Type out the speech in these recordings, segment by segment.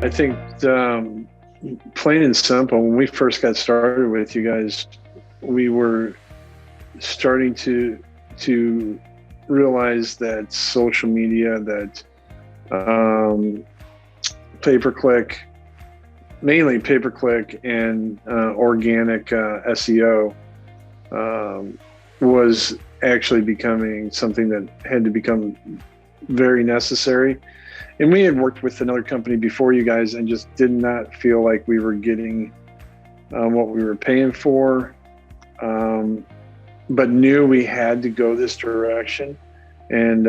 I think plain and simple, when we first got started with you guys, we were starting to realize that social media, that pay-per-click, mainly pay-per-click and organic SEO was actually becoming something that had to become very necessary. And we had worked with another company before you guys and just did not feel like we were getting what we were paying for, but knew we had to go this direction. And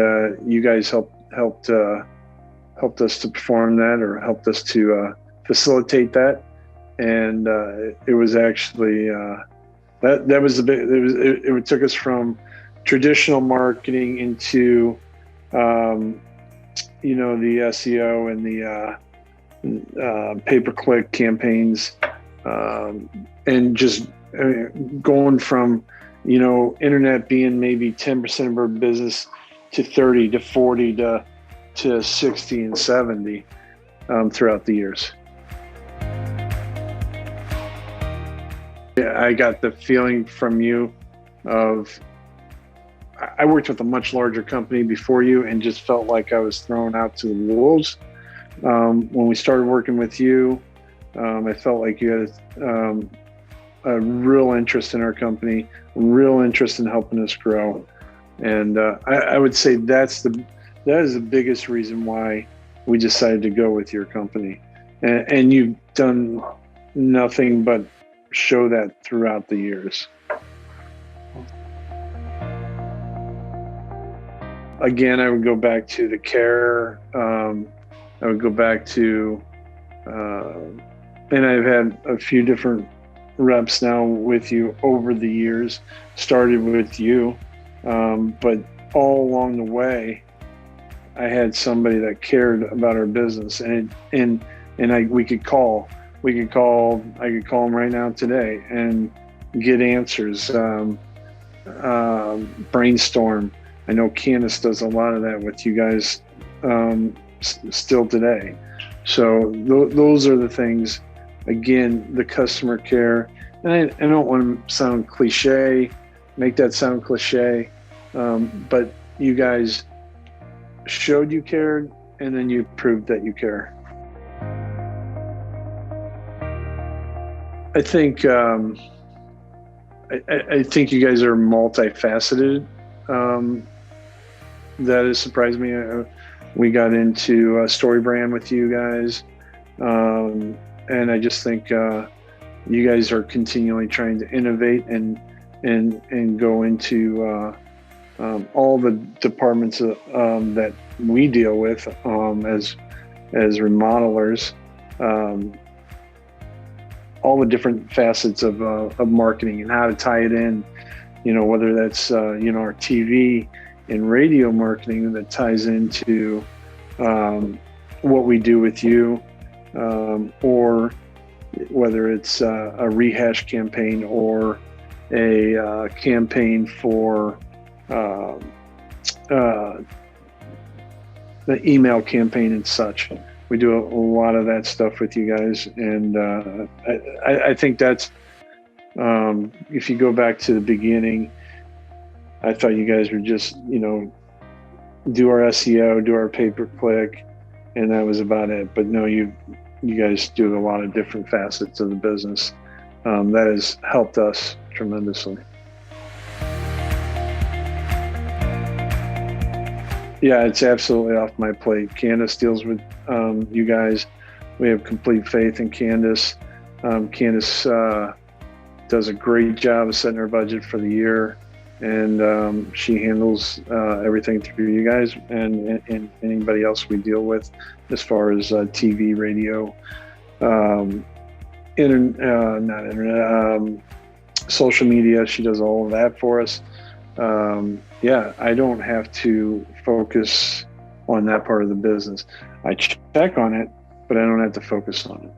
you guys helped us to perform that, or helped us to facilitate that. And it was actually that was the big. It took us from traditional marketing into the SEO and the pay-per-click campaigns, and just going from internet being maybe 10% of our business to 30 to 40 to 60 and 70 throughout the years. I got the feeling from you of, I worked with a much larger company before you and just felt like I was thrown out to the wolves. When we started working with you, I felt like you had a real interest in our company, a real interest in helping us grow. And I would say that is the biggest reason why we decided to go with your company. And you've done nothing but show that throughout the years. Again, I would go back to the care. I would go back to, and I've had a few different reps now with you over the years, started with you, but all along the way, I had somebody that cared about our business, and we could call. I could call them right now today and get answers, brainstorm. I know Candace does a lot of that with you guys still today. So those are the things, again, the customer care. And I don't want to sound cliche, make that sound cliche, but you guys showed you cared, and then you proved that you care. I think I think you guys are multifaceted. That has surprised me. We got into StoryBrand with you guys, and I just think you guys are continually trying to innovate and go into all the departments that we deal with as remodelers. All the different facets of marketing and how to tie it in, whether that's our TV and radio marketing that ties into what we do with you, or whether it's a rehash campaign or a campaign for the email campaign and such. We do a lot of that stuff with you guys, and I think that's, if you go back to the beginning, I thought you guys would just, do our SEO, do our pay-per-click, and that was about it. But no, you guys do a lot of different facets of the business. That has helped us tremendously. Yeah, it's absolutely off my plate. Candace deals with you guys. We have complete faith in Candace. Candace does a great job of setting our budget for the year, and she handles everything through you guys and anybody else we deal with as far as TV, radio, social media. She does all of that for us. Yeah, I don't have to focus on that part of the business. I check on it, but I don't have to focus on it.